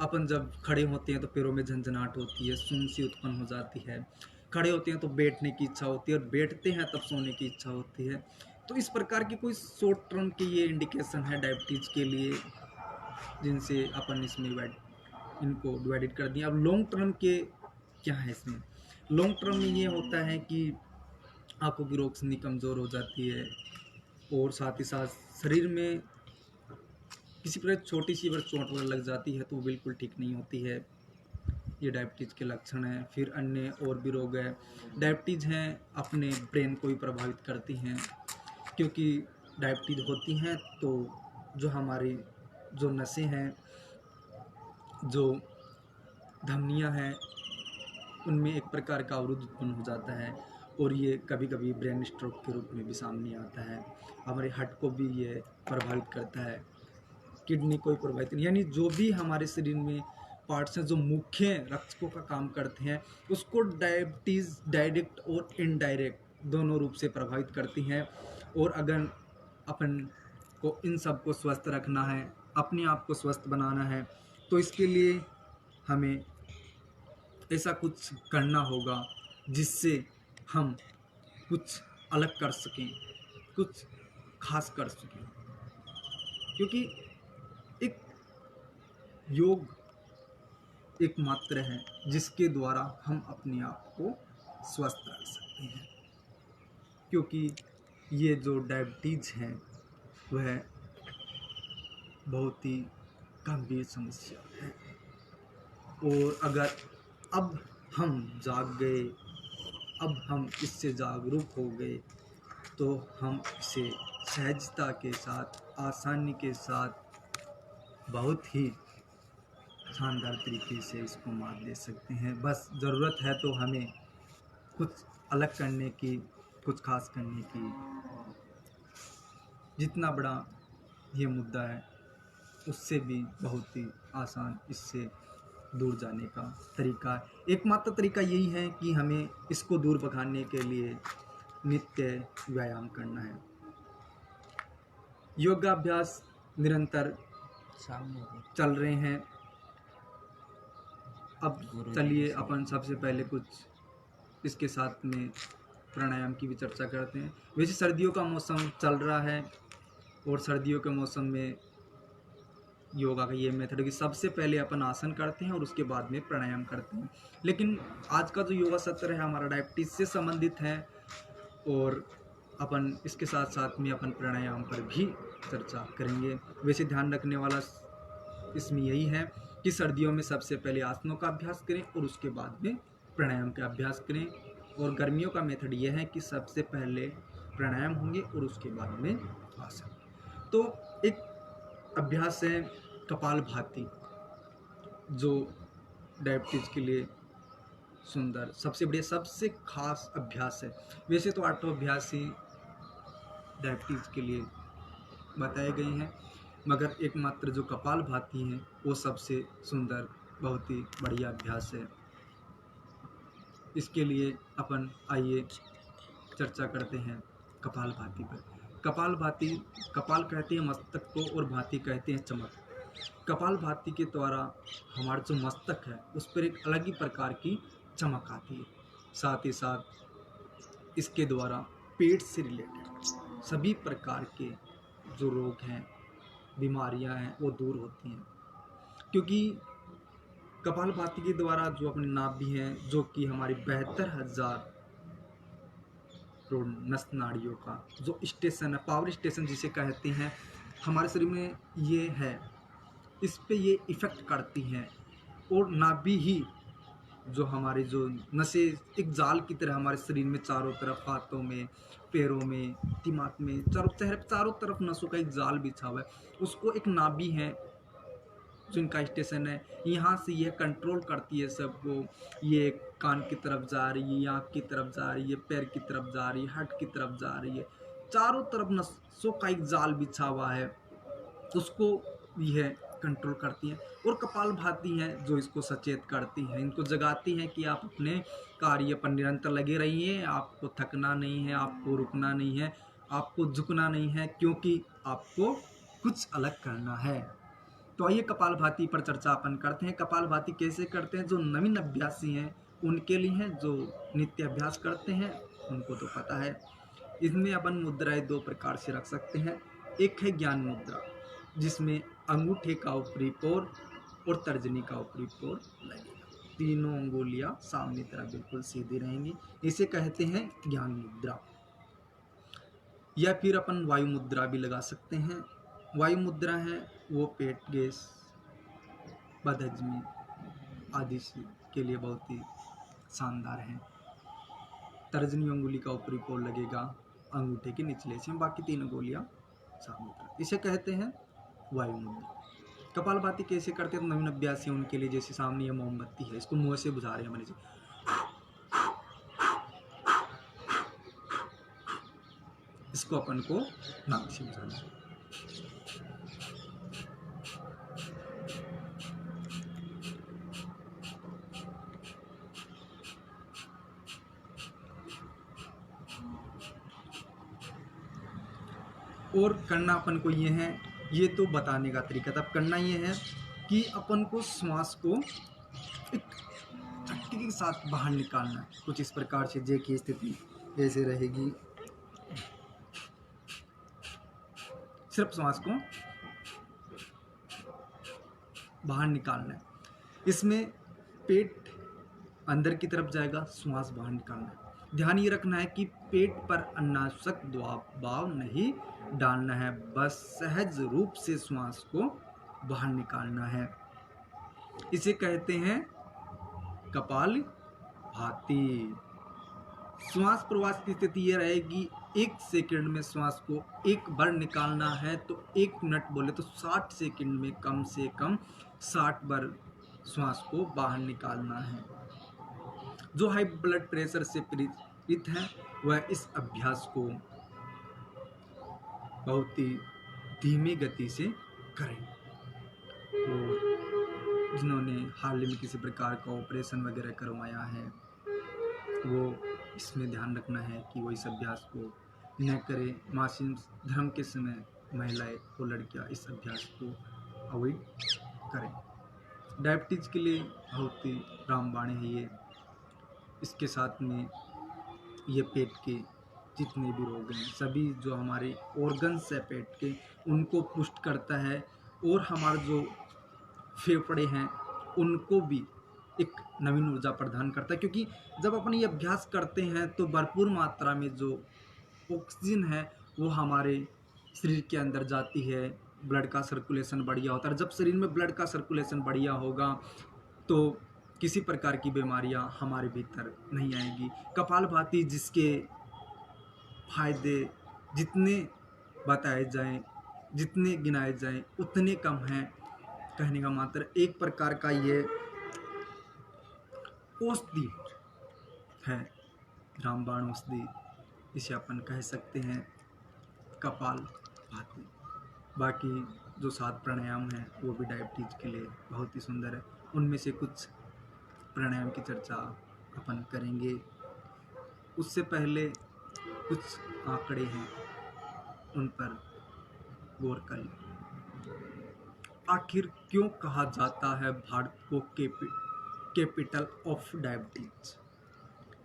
Speaker 3: अपन जब खड़े होते हैं तो पैरों में झंझनाहट होती है, सुनसी उत्पन्न हो जाती है। खड़े होते हैं तो बैठने की इच्छा होती है और बैठते हैं तब सोने की इच्छा होती है। तो इस प्रकार की कोई शॉर्ट टर्म के ये इंडिकेशन है डायबिटीज़ के लिए, जिनसे अपन इसमें इनको डिवाइडेड कर दिया। अब लॉन्ग टर्म के क्या है इसमें? लॉन्ग टर्म में ये होता है कि आंखों की रोशनी कमज़ोर हो जाती है और साथ ही साथ शरीर में किसी प्रकार छोटी सी अगर चोट वगैरह लग जाती है तो वो बिल्कुल ठीक नहीं होती है। ये डायबिटीज़ के लक्षण हैं। फिर अन्य और भी रोग हैं। डायबिटीज़ हैं अपने ब्रेन को भी प्रभावित करती हैं, क्योंकि
Speaker 1: डायबिटीज होती हैं तो जो हमारी जो नसें हैं, जो धमनियां हैं, उनमें एक प्रकार का अवरुद्ध उत्पन्न हो जाता है और ये कभी कभी ब्रेन स्ट्रोक के रूप में भी सामने आता है। हमारे हार्ट को भी ये प्रभावित करता है, किडनी को भी प्रभावित, यानी जो भी हमारे शरीर में पार्ट्स हैं जो मुख्य रक्षकों का काम करते हैं, उसको डायबिटीज़ डायरेक्ट और इनडायरेक्ट दोनों रूप से प्रभावित करती हैं। और अगर अपन को इन सब को स्वस्थ रखना है, अपने आप को स्वस्थ बनाना है, तो इसके लिए हमें ऐसा कुछ करना होगा जिससे हम कुछ अलग कर सकें, कुछ खास कर सकें। क्योंकि एक योग एकमात्र है जिसके द्वारा हम अपने आप को स्वस्थ रख सकते हैं। क्योंकि ये जो डायबिटीज़ है वह बहुत ही गंभीर समस्या है, और अगर अब हम जाग गए, अब हम इससे जागरूक हो गए, तो हम इसे सहजता के साथ, आसानी के साथ, बहुत ही शानदार तरीके से इसको मात दे सकते हैं। बस ज़रूरत है तो हमें कुछ अलग करने की, कुछ खास करने की। जितना बड़ा ये मुद्दा है उससे भी बहुत ही आसान इससे दूर जाने का तरीका है। एकमात्र तरीका यही है कि हमें इसको दूर भगाने के लिए नित्य व्यायाम करना है। योगाभ्यास निरंतर
Speaker 2: सामने
Speaker 1: चल रहे हैं। अब
Speaker 2: गुरु
Speaker 1: चलिए
Speaker 2: जी से।
Speaker 1: अपन सबसे पहले कुछ इसके साथ में प्राणायाम की भी चर्चा करते हैं। वैसे सर्दियों का मौसम चल रहा है और सर्दियों के मौसम में योगा का ये मेथड कि सबसे पहले अपन आसन करते हैं और उसके बाद में प्राणायाम करते हैं। लेकिन आज का जो योगा सत्र है हमारा डायबिटीज से संबंधित है, और अपन इसके साथ साथ में अपन प्राणायाम पर भी चर्चा करेंगे। वैसे ध्यान रखने वाला इसमें यही है कि सर्दियों में सबसे पहले आसनों का अभ्यास करें और उसके बाद में प्राणायाम का अभ्यास करें, और गर्मियों का मेथड यह है कि सबसे पहले प्राणायाम होंगे और उसके बाद में आसन। तो एक अभ्यास है कपालभाति, जो डायबिटीज़ के लिए सुंदर, सबसे बढ़िया, सबसे खास अभ्यास है। वैसे तो 8 अभ्यास ही डायबिटीज़ के लिए बताए गए हैं, मगर एकमात्र जो कपालभाति है वो सबसे सुंदर, बहुत ही बढ़िया अभ्यास है। इसके लिए अपन आइए चर्चा करते हैं कपालभाति पर। कपालभाति, कपाल कहते हैं मस्तक को और भाति कहते हैं चमक। कपालभाति के द्वारा हमारा जो मस्तक है उस पर एक अलग ही प्रकार की चमक आती है। साथ ही साथ इसके द्वारा पेट से रिलेटेड सभी प्रकार के जो रोग हैं, बीमारियां हैं, वो दूर होती हैं। क्योंकि कपालभाति के द्वारा जो अपनी नाभि हैं, जो कि हमारी 72,000 नस नाड़ियों का जो स्टेशन है, पावर स्टेशन जिसे कहते हैं, हमारे शरीर में ये है, इस पे ये इफ़ेक्ट करती हैं। और नाभि ही जो हमारी जो नसें एक जाल की तरह हमारे शरीर में चारों तरफ, हाथों में, पैरों में, दिमाग में, चारों तरफ नसों का एक जाल बिछा हुआ है, उसको एक नाभि है जो इनका स्टेशन है। यहाँ से यह कंट्रोल करती है सबको, ये कान की तरफ जा रही है, आँख की तरफ जा रही है, पैर की तरफ जा रही है, हार्ट की तरफ जा रही है, चारों तरफ नसों का एक जाल बिछा हुआ है, उसको यह कंट्रोल करती हैं। और कपालभाति हैं जो इसको सचेत करती हैं, इनको जगाती हैं कि आप अपने कार्य पर निरंतर लगे रहिए, आपको थकना नहीं है, आपको रुकना नहीं है, आपको झुकना नहीं है, क्योंकि आपको कुछ अलग करना है। तो आइए कपालभाति पर चर्चा अपन करते हैं। कपालभाति कैसे करते हैं? जो नवीन अभ्यासी हैं उनके लिए हैं, जो नित्य अभ्यास करते हैं उनको तो पता है। इसमें अपन मुद्राएं 2 प्रकार से रख सकते हैं। एक है ज्ञान मुद्रा, जिसमें अंगूठे का ऊपरी पोर और तर्जनी का ऊपरी पोर लगेगा, तीनों अंगुलियां सामने तरफ बिल्कुल सीधी रहेंगी, इसे कहते हैं ज्ञान मुद्रा। या फिर अपन वायु मुद्रा भी लगा सकते हैं। वायु मुद्रा है वो पेट गैस, बदहजमी आदि के लिए बहुत ही शानदार है। तर्जनी अंगुली का ऊपरी पोर लगेगा अंगूठे के निचले से, बाकी 3 अंगुलियां साफ मुद्रा, इसे कहते हैं वायु मुद्रा। कपालभाति कैसे करते हैं? तो नवीन अभ्यासी उनके लिए, जैसे सामने ये मोमबत्ती है, इसको मुंह से बुझा रहे हैं, मैंने से इसको अपन को नाक से बुझाना है। और करना अपन को ये है, ये तो बताने का तरीका था। अब करना ये है कि अपन को श्वास को एक झटके के साथ बाहर निकालना है। कुछ इस प्रकार से जे की स्थिति ऐसे रहेगी, सिर्फ श्वास को बाहर निकालना है। इसमें पेट अंदर की तरफ जाएगा, श्वास बाहर निकालना है। ध्यान ये रखना है कि पेट पर अनावश्यक दबाव नहीं डालना है, बस सहज रूप से श्वास को बाहर निकालना है। इसे कहते हैं कपालभाति। श्वास प्रवास की स्थिति ये रहेगी, 1 सेकंड में श्वास को एक बार निकालना है तो 1 मिनट बोले तो 60 सेकंड में कम से कम 60 बार श्वास को बाहर निकालना है। जो हाई ब्लड प्रेशर से पीड़ित है वह इस अभ्यास को बहुत ही धीमी गति से करें। और जिन्होंने हाल ही में किसी प्रकार का ऑपरेशन वगैरह करवाया है वो इसमें ध्यान रखना है कि वो इस अभ्यास को न करें। मासिक धर्म के समय महिलाएं और लड़कियां इस अभ्यास को अवॉइड करें। डायबिटीज़ के लिए बहुत ही रामबाण है ये। इसके साथ में ये पेट के जितने भी रोग हैं, सभी जो हमारे ऑर्गन्स है पेट के, उनको पुष्ट करता है। और हमारे जो फेफड़े हैं उनको भी एक नवीन ऊर्जा प्रदान करता है, क्योंकि जब अपन ये अभ्यास करते हैं तो भरपूर मात्रा में जो ऑक्सीजन है वो हमारे शरीर के अंदर जाती है, ब्लड का सर्कुलेशन बढ़िया होता है। जब शरीर में ब्लड का सर्कुलेशन बढ़िया होगा तो किसी प्रकार की बीमारियां हमारे भीतर नहीं आएगी। कपालभाति जिसके फायदे जितने बताए जाएं, जितने गिनाए जाएं उतने कम हैं। कहने का मात्र एक प्रकार का ये औषधि है, रामबाण औषधि, इसे अपन कह सकते हैं कपालभाति। बाकी जो 7 प्राणायाम हैं वो भी डायबिटीज के लिए बहुत ही सुंदर है। उनमें से कुछ प्राणायाम की चर्चा अपन करेंगे। उससे पहले कुछ आंकड़े हैं उन पर गौर करें। आखिर क्यों कहा जाता है भारत को कैपिटल ऑफ डायबिटीज?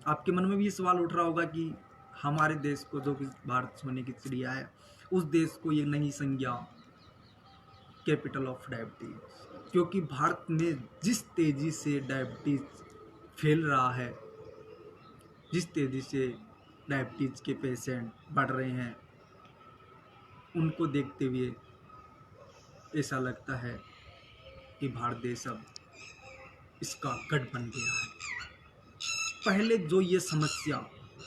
Speaker 1: आपके मन में भी ये सवाल उठ रहा होगा कि हमारे देश को, जो कि भारत सोने की चिड़िया है, उस देश को ये नई संज्ञा कैपिटल ऑफ डायबिटीज, क्योंकि भारत में जिस तेज़ी से डायबिटीज़ फैल रहा है, जिस तेज़ी से डायबिटीज़ के पेशेंट बढ़ रहे हैं, उनको देखते हुए ऐसा लगता है कि भारत देश अब इसका गढ़ बन गया है। पहले जो ये समस्या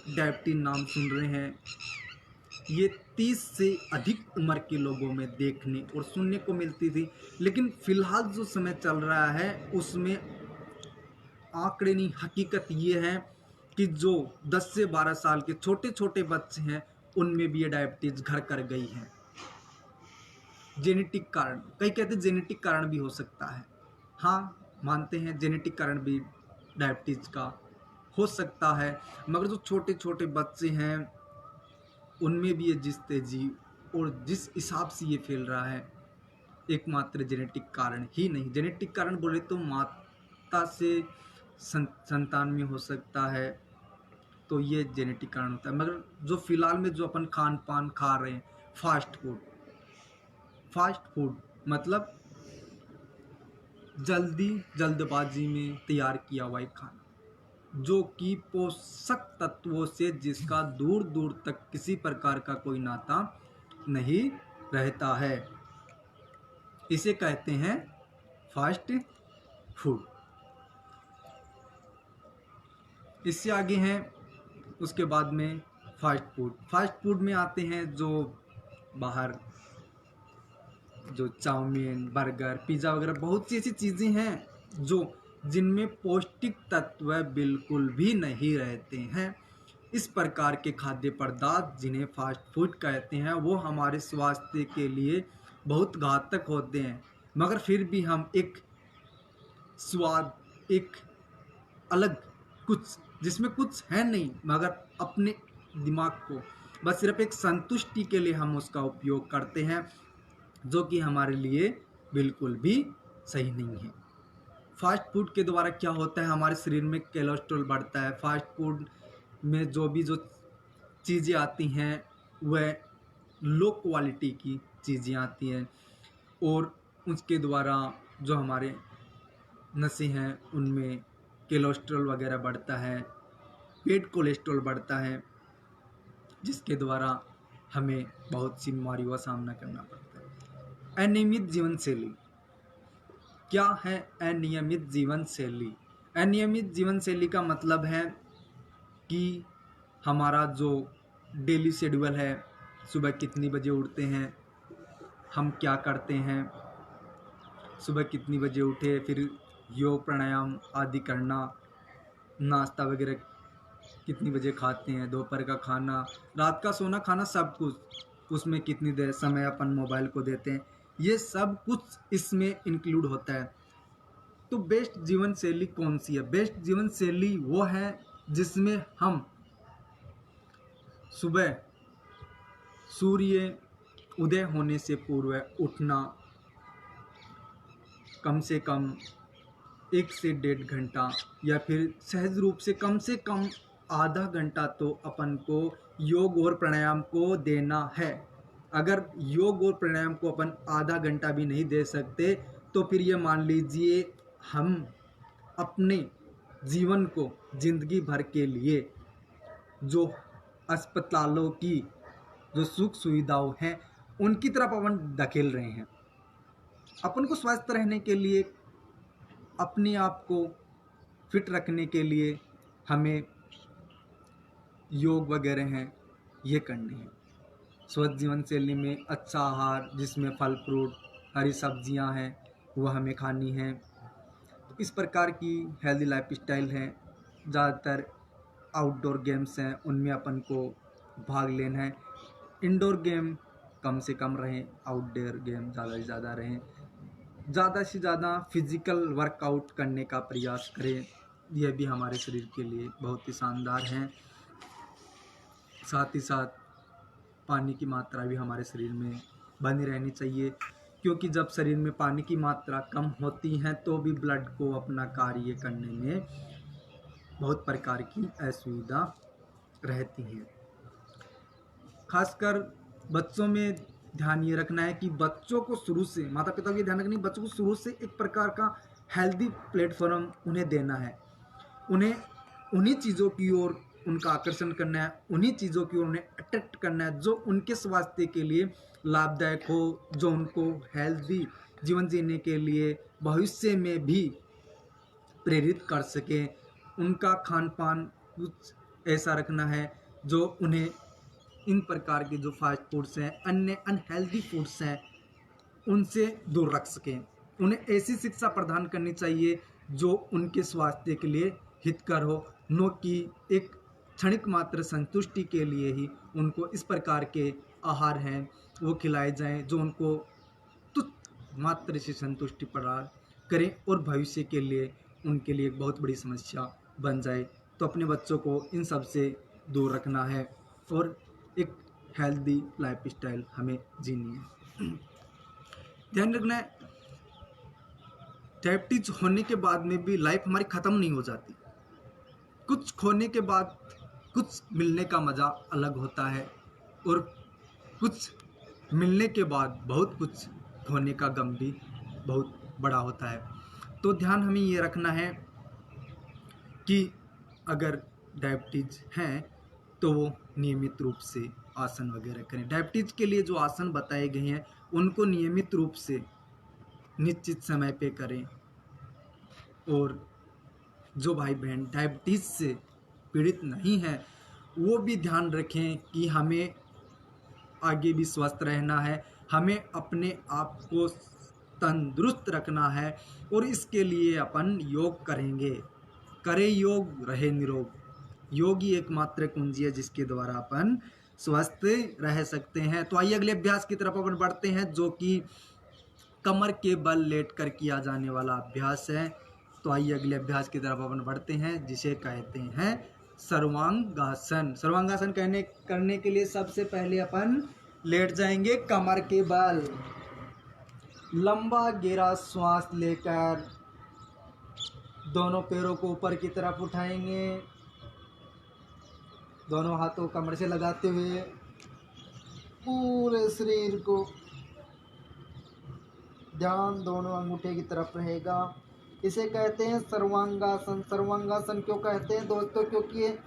Speaker 1: डायबिटीज नाम सुन रहे हैं, ये 30 से अधिक उम्र के लोगों में देखने और सुनने को मिलती थी, लेकिन फिलहाल जो समय चल रहा है उसमें आंकड़े नहीं, हकीकत ये है कि जो 10 से 12 साल के छोटे छोटे बच्चे हैं उनमें भी ये डायबिटीज़ घर कर गई है। जेनेटिक कारण, कई कहते हैं जेनेटिक कारण भी हो सकता है। हाँ, मानते हैं जेनेटिक कारण भी डायबिटीज़ का हो सकता है, मगर जो छोटे छोटे बच्चे हैं उनमें भी ये जिस तेजी और जिस हिसाब से ये फैल रहा है, एकमात्र जेनेटिक कारण ही नहीं। जेनेटिक कारण बोले तो माता से संतान में हो सकता है, तो ये जेनेटिक कारण होता है। मगर जो फिलहाल में जो अपन खान पान खा रहे हैं, फास्ट फूड मतलब जल्दबाजी में तैयार किया हुआ एक खाना, जो कि पोषक तत्वों से जिसका दूर दूर तक किसी प्रकार का कोई नाता नहीं रहता है, इसे कहते हैं फास्ट फूड। इससे आगे हैं उसके बाद में फास्ट फूड। फास्ट फूड में आते हैं जो बाहर जो चाउमीन, बर्गर, पिज़्ज़ा वगैरह बहुत सी ऐसी चीज़ें हैं जिनमें पौष्टिक तत्व बिल्कुल भी नहीं रहते हैं। इस प्रकार के खाद्य पदार्थ जिन्हें फास्ट फूड कहते हैं वो हमारे स्वास्थ्य के लिए बहुत घातक होते हैं, मगर फिर भी हम एक स्वाद, एक अलग कुछ जिसमें कुछ है नहीं, मगर अपने दिमाग को बस सिर्फ एक संतुष्टि के लिए हम उसका उपयोग करते हैं, जो कि हमारे लिए बिल्कुल भी सही नहीं है। फास्ट फूड के द्वारा क्या होता है, हमारे शरीर में कोलेस्ट्रॉल बढ़ता है। फास्ट फूड में जो चीज़ें आती हैं वह लो क्वालिटी की चीज़ें आती हैं, और उसके द्वारा जो हमारे नसें हैं उनमें कोलेस्ट्रॉल वगैरह बढ़ता है, पेट कोलेस्ट्रॉल बढ़ता है, जिसके द्वारा हमें बहुत सी बीमारियों का सामना करना पड़ता है। अनियमित जीवन शैली क्या है? अनियमित जीवन शैली, अनियमित जीवन शैली का मतलब है कि हमारा जो डेली शेड्यूल है, सुबह कितनी बजे उठते हैं, हम क्या करते हैं, सुबह कितनी बजे उठे, फिर योग प्राणायाम आदि करना, नाश्ता वगैरह कितनी बजे खाते हैं, दोपहर का खाना, रात का सोना खाना, सब कुछ उसमें कितनी देर समय अपन मोबाइल को देते हैं, ये सब कुछ इसमें इंक्लूड होता है। तो बेस्ट जीवन शैली कौन सी है? बेस्ट जीवन शैली वो है जिसमें हम सुबह सूर्य उदय होने से पूर्व उठना, कम से कम 1 से 1.5 घंटा या फिर सहज रूप से कम आधा घंटा तो अपन को योग और प्राणायाम को देना है। अगर योग और प्राणायाम को अपन आधा घंटा भी नहीं दे सकते तो फिर ये मान लीजिए हम अपने जीवन को जिंदगी भर के लिए जो अस्पतालों की जो सुख सुविधाओं हैं उनकी तरफ अपन धकेल रहे हैं। अपन को स्वस्थ रहने के लिए, अपने आप को फिट रखने के लिए हमें योग वगैरह हैं ये करने हैं। स्वस्थ जीवन शैली में अच्छा आहार जिसमें फल फ्रूट, हरी सब्जियां हैं वो हमें खानी हैं। तो इस प्रकार की हेल्दी लाइफ स्टाइल है। ज़्यादातर आउटडोर गेम्स हैं उनमें अपन को भाग लेना है। इंडोर गेम कम से कम रहें, आउटडोर गेम ज़्यादा से ज़्यादा रहें। ज़्यादा से ज़्यादा फिज़िकल वर्कआउट करने का प्रयास करें, यह भी हमारे शरीर के लिए बहुत ही शानदार हैं। साथ ही साथ पानी की मात्रा भी हमारे शरीर में बनी रहनी चाहिए, क्योंकि जब शरीर में पानी की मात्रा कम होती है तो भी ब्लड को अपना कार्य करने में बहुत प्रकार की असुविधा रहती है। खासकर बच्चों में ध्यान ये रखना है कि बच्चों को शुरू से, माता पिता को ये ध्यान रखना है बच्चों को शुरू से एक प्रकार का हेल्दी प्लेटफॉर्म उन्हें देना है। उन्हें उन्हीं चीज़ों की ओर उनका आकर्षण करना है, उन्हीं चीज़ों की ओर उन्हें अट्रैक्ट करना है जो उनके स्वास्थ्य के लिए लाभदायक हो, जो उनको हेल्दी जीवन जीने के लिए भविष्य में भी प्रेरित कर सके। उनका खान पान कुछ ऐसा रखना है जो उन्हें इन प्रकार के जो फास्ट फूड्स हैं, अन्य अनहेल्दी फूड्स हैं, उनसे दूर रख सकें। उन्हें ऐसी शिक्षा प्रदान करनी चाहिए जो उनके स्वास्थ्य के लिए हितकर हो, न कि एक क्षणिक मात्र संतुष्टि के लिए ही उनको इस प्रकार के आहार हैं वो खिलाए जाएं जो उनको तुच्छ मात्र से संतुष्टि प्रदान करें और भविष्य के लिए उनके लिए एक बहुत बड़ी समस्या बन जाए। तो अपने बच्चों को इन सब से दूर रखना है और एक हेल्दी लाइफ स्टाइल हमें जीनी है। ध्यान रखना है, डायबिटीज होने के बाद में भी लाइफ हमारी ख़त्म नहीं हो जाती। कुछ खोने के बाद कुछ मिलने का मज़ा अलग होता है और कुछ मिलने के बाद बहुत कुछ खोने का गम भी बहुत बड़ा होता है। तो ध्यान हमें ये रखना है कि अगर डायबिटीज हैं तो वो नियमित रूप से आसन वगैरह करें। डायबिटीज के लिए जो आसन बताए गए हैं उनको नियमित रूप से निश्चित समय पे करें। और जो भाई बहन डायबिटीज़ से पीड़ित नहीं है वो भी ध्यान रखें कि हमें आगे भी स्वस्थ रहना है, हमें अपने आप को तंदुरुस्त रखना है और इसके लिए अपन योग करेंगे। करे योग रहे निरोग। योग ही एकमात्र कुंजी है जिसके द्वारा अपन स्वस्थ रह सकते हैं। तो आइए अगले अभ्यास की तरफ अपन बढ़ते हैं, जो कि कमर के बल लेटकर किया जाने वाला अभ्यास है। तो आइए अगले अभ्यास की तरफ अपन बढ़ते हैं, जिसे कहते हैं सर्वांगासन। सर्वांगासन करने के लिए सबसे पहले अपन लेट जाएंगे कमर के बल, लंबा गहरा श्वास लेकर दोनों पैरों को ऊपर की तरफ उठाएंगे, दोनों हाथों कमर से लगाते हुए पूरे शरीर को ध्यान दोनों अंगूठे की तरफ रहेगा। इसे कहते हैं सर्वांगासन। सर्वांगासन क्यों कहते हैं दोस्तों? क्योंकि ये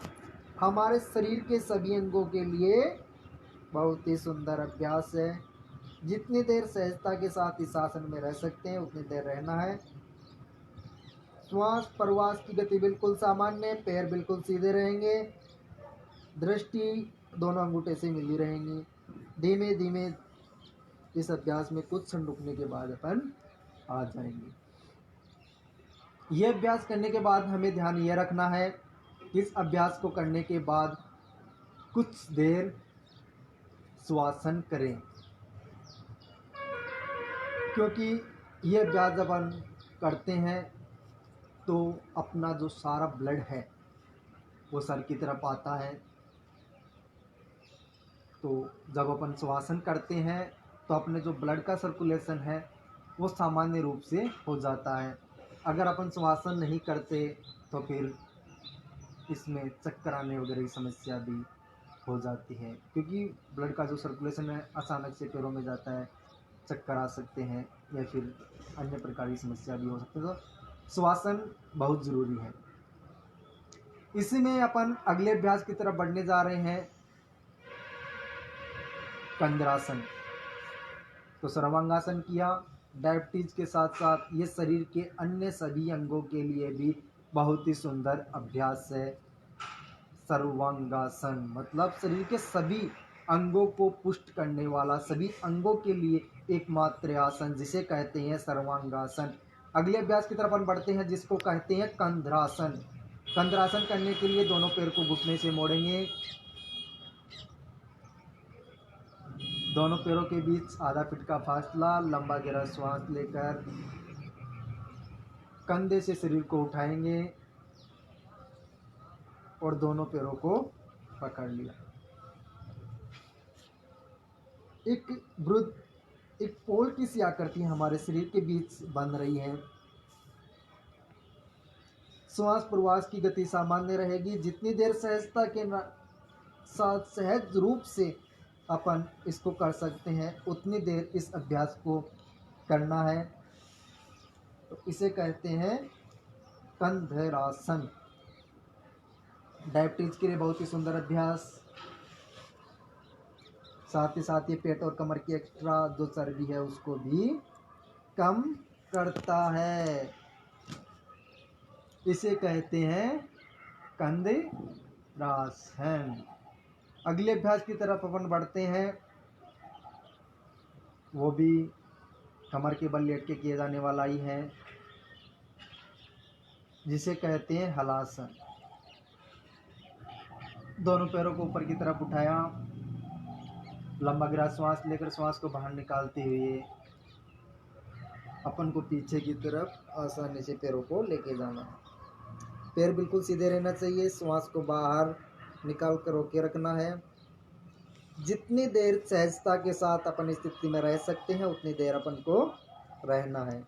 Speaker 1: हमारे शरीर के सभी अंगों के लिए बहुत ही सुंदर अभ्यास है। जितनी देर सहजता के साथ इस आसन में रह सकते हैं उतनी देर रहना है। श्वास प्रश्वास की गति बिल्कुल सामान्य, पैर बिल्कुल सीधे रहेंगे, दृष्टि दोनों अंगूठे से मिली रहेंगी। धीमे धीमे इस अभ्यास में कुछ क्षण रुकने के बाद अपन आ जाएंगे। यह अभ्यास करने के बाद हमें ध्यान यह रखना है कि इस अभ्यास को करने के बाद कुछ देर श्वासन करें, क्योंकि यह अभ्यास जब अपन करते हैं तो अपना जो सारा ब्लड है वो सर की तरफ आता है। तो जब अपन श्वासन करते हैं तो अपने जो ब्लड का सर्कुलेशन है वो सामान्य रूप से हो जाता है। अगर अपन श्वासन नहीं करते तो फिर इसमें चक्कर आने वगैरह की समस्या भी हो जाती है, क्योंकि ब्लड का जो सर्कुलेशन है अचानक से पैरों में जाता है, चक्कर आ सकते हैं या फिर अन्य प्रकार की समस्या भी हो सकती है। तो श्वासन बहुत ज़रूरी है। इसी में अपन अगले अभ्यास की तरफ बढ़ने जा रहे हैं, कंद्रासन। तो सर्वांगासन किया, डायबिटीज के साथ साथ ये शरीर के अन्य सभी अंगों के लिए भी बहुत ही सुंदर अभ्यास है। सर्वांगासन मतलब शरीर के सभी अंगों को पुष्ट करने वाला, सभी अंगों के लिए एकमात्र आसन, जिसे कहते हैं सर्वांगासन। अगले अभ्यास की तरफ अपन बढ़ते हैं, जिसको कहते हैं कंद्रासन। कंद्रासन करने के लिए दोनों पैर को घुटने से मोड़ेंगे, दोनों पैरों के बीच आधा फीट का फासला, लंबा गहरा श्वास लेकर कंधे से शरीर को उठाएंगे और दोनों पैरों को पकड़ लिया। एक पोल की सी आकृति हमारे शरीर के बीच बन रही है। श्वास प्रश्वास की गति सामान्य रहेगी। जितनी देर सहजता के साथ सहज रूप से अपन इसको कर सकते हैं उतनी देर इस अभ्यास को करना है। तो इसे कहते हैं कंधरासन। डायबिटीज के लिए बहुत ही सुंदर अभ्यास, साथ ही साथ ये पेट और कमर की एक्स्ट्रा जो चर्बी है उसको भी कम करता है। इसे कहते हैं कंधरासन। अगले अभ्यास की तरफ अपन बढ़ते हैं, वो भी कमर के बल लेट के किए जाने वाला ही है, जिसे कहते हैं हलासन। दोनों पैरों को ऊपर की तरफ उठाया, लंबा गहरा श्वास लेकर श्वास को बाहर निकालते हुए अपन को पीछे की तरफ आसानी से पैरों को लेके जाना है। पैर बिल्कुल सीधे रहना चाहिए, श्वास को बाहर निकाल कर रोके रखना है। जितनी देर सहजता के साथ अपन स्थिति में रह सकते हैं उतनी देर अपन को रहना है।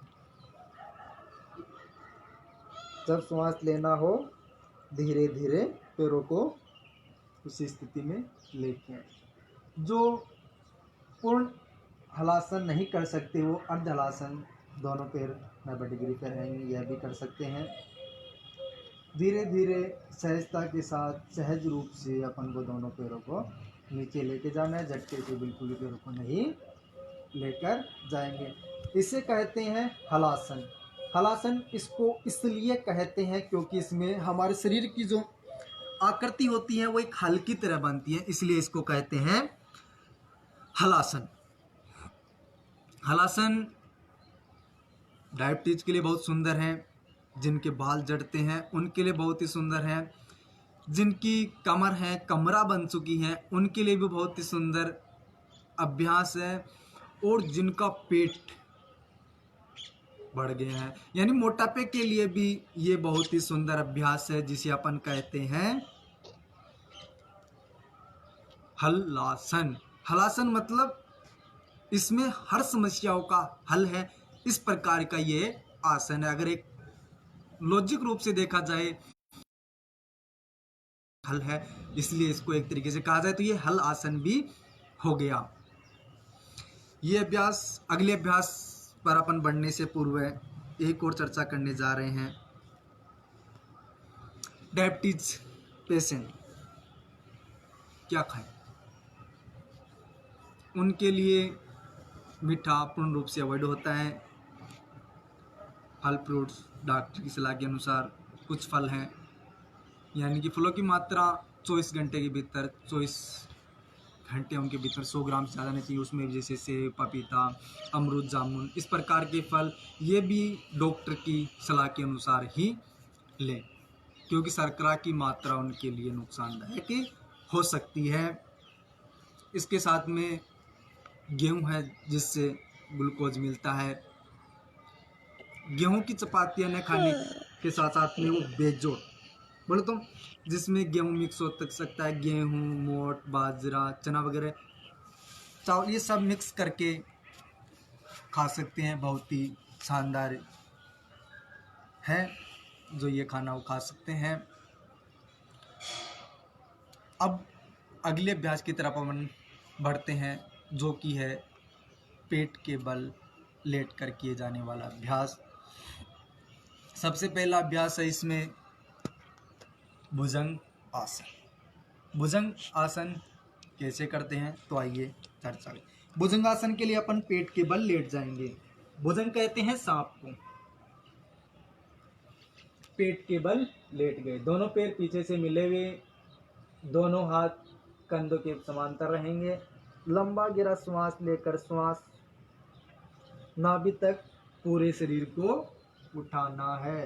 Speaker 1: जब श्वास लेना हो धीरे धीरे पैरों को उसी स्थिति में लेके आए। जो पूर्ण हलासन नहीं कर सकते वो अर्ध हलासन, दोनों पैर 90 डिग्री पर रहेंगे, यह भी कर सकते हैं। धीरे धीरे सहजता के साथ सहज रूप से अपन को दोनों पैरों को नीचे लेके जाना है। झटके से बिल्कुल भी पैरों को नहीं लेकर जाएंगे। इसे कहते हैं हलासन। हलासन इसको इसलिए कहते हैं क्योंकि इसमें हमारे शरीर की जो आकृति होती है वो एक हल की तरह बनती है, इसलिए इसको कहते हैं
Speaker 3: हलासन। हलासन डायबिटीज के लिए बहुत सुंदर है, जिनके बाल जड़ते हैं उनके लिए बहुत ही सुंदर है, जिनकी कमर है कमरा बन चुकी है उनके लिए भी बहुत ही सुंदर अभ्यास है, और जिनका पेट बढ़ गया है यानी मोटापे के लिए भी ये बहुत ही सुंदर अभ्यास है, जिसे अपन कहते हैं हलासन। हलासन मतलब इसमें हर समस्याओं का हल है, इस प्रकार का ये आसन है। अगर एक लॉजिक रूप से देखा जाए हल है, इसलिए इसको एक तरीके से कहा जाए तो ये हल आसन भी हो गया। ये अभ्यास, अगले अभ्यास पर अपन बढ़ने से पूर्व एक और चर्चा करने जा रहे हैं। डायबिटीज पेशेंट क्या खाएं? उनके लिए मीठा पूर्ण रूप से अवॉइड होता है। फल फ्रूट्स डॉक्टर की सलाह के अनुसार कुछ फल हैं, यानी कि फलों की मात्रा 24 घंटे के भीतर 24 घंटे उनके भीतर 100 ग्राम से ज़्यादा नहीं चाहिए। उसमें जैसे सेब, पपीता, अमरूद, जामुन, इस प्रकार के फल ये भी डॉक्टर की सलाह के अनुसार ही लें, क्योंकि शर्करा की मात्रा उनके लिए नुकसानदायक हो सकती है। इसके साथ में गेहूं है जिससे ग्लूकोज मिलता है। गेहूं की चपातियाँ न खाने के साथ साथ में वो बेजोड़ बोले तो जिसमें गेहूं मिक्स हो सकता है, गेहूं, मोट, बाजरा, चना वगैरह, चावल, ये सब मिक्स करके खा सकते हैं। बहुत ही शानदार है जो ये खाना वो खा सकते हैं। अब अगले अभ्यास की तरफ अपन बढ़ते हैं, जो कि है पेट के बल लेट कर किए जाने वाला अभ्यास। सबसे पहला अभ्यास है इसमें भुजंग आसन। भुजंग आसन कैसे करते हैं तो आइए चर्चा करें। भुजंग आसन के लिए अपन पेट के बल लेट जाएंगे। भुजंग कहते हैं सांप को। पेट के बल लेट गए, दोनों पैर पीछे से मिले हुए, दोनों हाथ कंधों के समांतर रहेंगे। लंबा गहरा श्वास लेकर श्वास नाभि तक पूरे शरीर को उठाना है।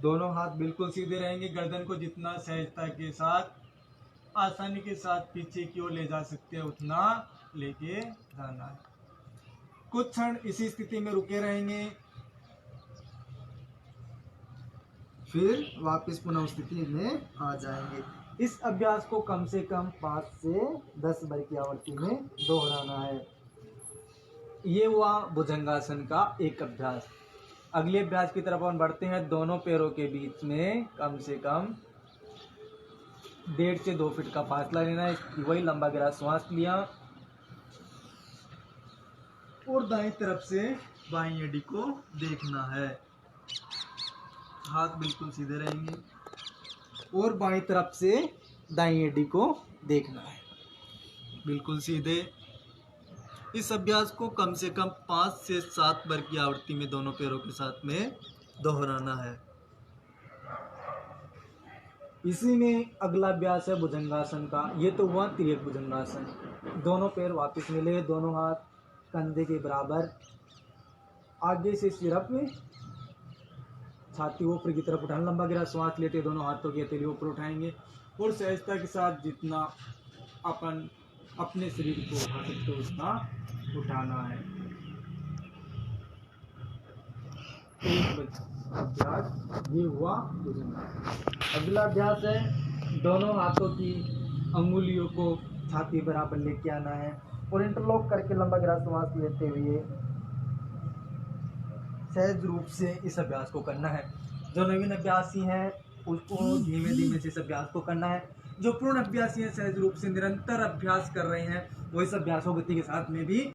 Speaker 3: दोनों हाथ बिल्कुल सीधे रहेंगे। गर्दन को जितना सहजता के साथ आसानी के साथ पीछे की ओर ले जा सकते हैं उतना लेके जाना है। कुछ क्षण इसी स्थिति में रुके रहेंगे, फिर वापस पुनः स्थिति में आ जाएंगे। इस अभ्यास को कम से कम 5 से 10 बार की आवृत्ति में दोहराना है। ये हुआ भुजंगासन का एक अभ्यास। अगले अभ्यास की तरफ हम बढ़ते हैं। दोनों पैरों के बीच में कम से कम 1.5 से 2 फीट का फासला लेना है। वही लंबा गहरा श्वास लिया और दाईं तरफ से बाईं एड़ी को देखना है। हाथ बिल्कुल सीधे रहेंगे और बाईं तरफ से दाईं एड़ी को देखना है, बिल्कुल सीधे। इस अभ्यास को कम से कम 5 से 7 बार की आवृत्ति में दोनों पैरों के साथ में दोहराना है। इसी में अगला अभ्यास है भुजंगासन का। ये तो हुआ तिर्यक भुजंगासन। दोनों पैर वापस मिले, दोनों हाथ कंधे के बराबर, आगे से सिरप में छाती ऊपर की तरफ उठाना। लंबा गहरा श्वास लेते दोनों हाथों की हथेली ऊपर उठाएंगे और सहजता के साथ जितना अपन अपने शरीर को उठा सकते हो उतना उठाना है। अभ्यास ये हुआ भुजंगासन। अगला अभ्यास है दोनों हाथों की अंगुलियों को छाती बराबर लेके आना है और इंटरलॉक करके लंबा गहरा श्वास लेते हुए सहज रूप से इस अभ्यास को करना है। जो नवीन अभ्यासी हैं उसको धीमे धीमे से इस अभ्यास को करना है। जो पूर्ण अभ्यासी हैं सहज रूप से निरंतर अभ्यास कर रहे हैं वो इस अभ्यास को गति के साथ में भी